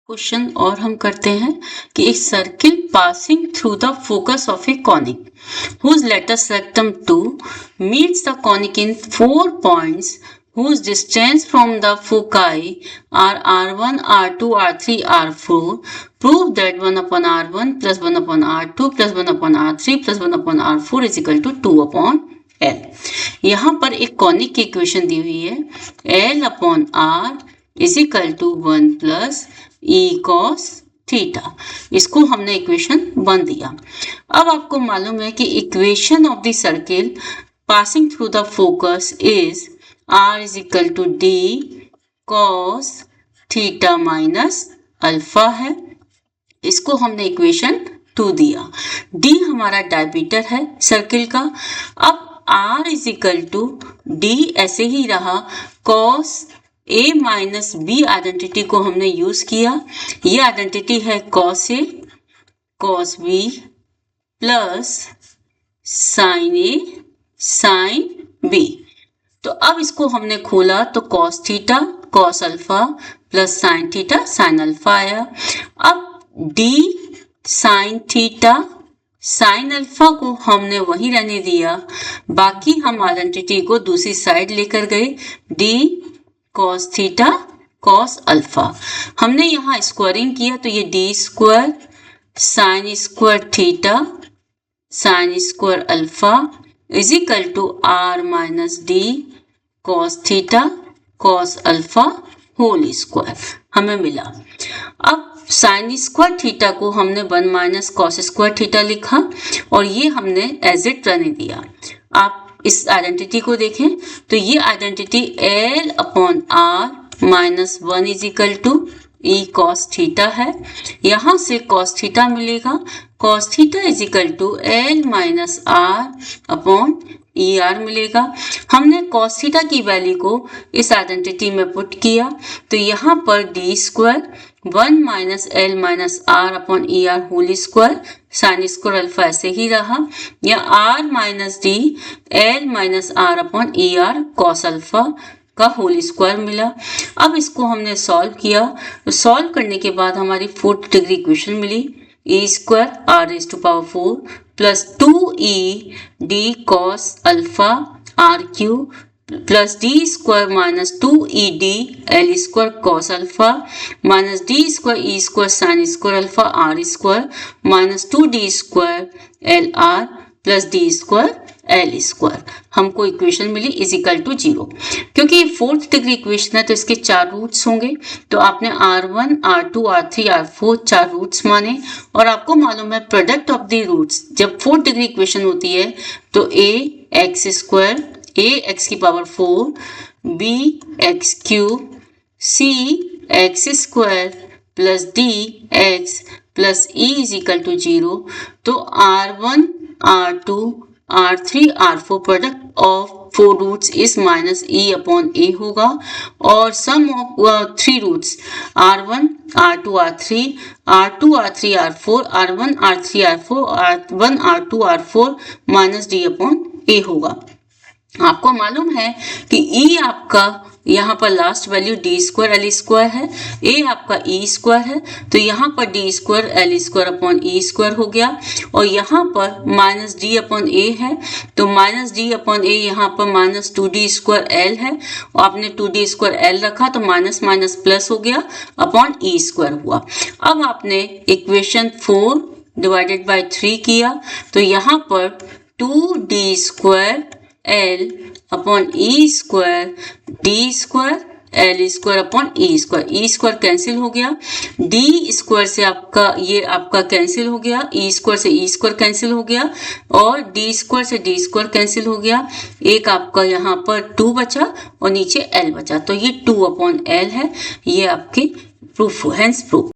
Question और हम करते हैं कि एक circle passing through the focus of A conic whose let us rectum 2 meets the conic in 4 points whose distance from the foci are r1, r2, r3, r4. Prove that 1 upon r1 plus 1 upon r2 plus 1 upon r3 plus 1 upon r4 is equal to 2 upon l. यहाँ पर एक conic की equation दी हुई है l upon r is equal to 1 plus e cos theta. इसको हमने equation 1 दिया। अब आपको मालूम है कि equation of the circle passing through the focus is r is equal to d cos theta minus alpha है। इसको हमने इक्वेशन 2 दिया। d हमारा डायमीटर है सर्किल का। अब r is equal to d ऐसे ही रहा, cos a minus B identity को हमने यूज किया। ये आइडेंटिटी है cos a cos b plus sin a sin b। तो अब इसको हमने खोला तो cos theta cos alpha plus sin theta sin alpha आया। अब d sin theta sin alpha को हमने वही रहने दिया, बाकी हम आइडेंटिटी को दूसरी साइड लेकर गए, d cos theta cos alpha. हमने यहाँ स्क्वायरिंग किया तो ये d square sin square theta sin square alpha is equal to r minus d cos theta cos alpha whole square हमें मिला। अब sin स्क्वायर थीटा को हमने 1 माइनस cos स्क्वायर थीटा लिखा और ये हमने एज इट रहने दिया। आप इस आइडेंटिटी को देखें तो ये identity l upon r minus 1 is equal to e cos theta है। यहाँ से cos थीटा मिलेगा, cos theta is equal to l minus r upon E R मिलेगा। हमने cos थीटा की वैल्यू को इस आइडेंटिटी में पुट किया तो यहाँ पर d square 1 minus L minus R upon E R whole square sine square alpha ऐसे ही रहा, या r minus D L minus R upon E R cos alpha का होल स्क्वायर मिला। अब इसको हमने सॉल्व किया तो सॉल्व करने के बाद हमारी 4th डिग्री इक्वेशन मिली, e square r raise to power 4 plus 2e d cos alpha r q plus d square minus 2e d l square cos alpha minus d square e square sine square alpha r square minus 2d square l r plus d square l square. हमको equation मिली is equal to 0। क्योंकि ये 4th degree equation है तो इसके 4 roots होंगे, तो आपने r1, r2, r3, r4 4 roots माने और आपको मालूम है प्रोडक्ट ऑफ द रूट्स जब 4th डिग्री इक्वेशन होती है तो a x square a x की power 4 b x cube c x square plus d x plus e is equal to 0। तो r1, r2, r3, r4 product of 4 roots is minus e upon a होगा और sum of 3 roots r1, r2, r3, r2, r3, r4, r1, r3, r4, r1, r2, r4 minus d upon a होगा। आपको मालूम है कि E आपका यहाँ पर last value d square l square है, A आपका E स्क्वायर है तो यहाँ पर d square l square upon e square हो गया और यहाँ पर माइनस डी अपॉन ए है तो माइनस डी अपॉन ए यहाँ पर माइनस 2d स्क्वायर एल है और आपने 2d स्क्वायर एल रखा तो माइनस माइनस प्लस हो गया अपॉन ई स्क्वायर हुआ। अब आपने इक्वेशन 4 डिवाइडेड बाय 3 किया तो यहाँ पर 2d square l upon e square d square l square upon e square cancel हो गया, डी स्क्वायर से आपका कैंसिल हो गया, ई स्क्वायर से ई स्क्वायर कैंसिल हो गया और डी स्क्वायर से डी स्क्वायर कैंसिल हो गया। एक आपका यहाँ पर 2 बचा और नीचे एल बचा तो ये 2 अपॉन एल है। ये आपकी प्रूफ, हेंस प्रूफ।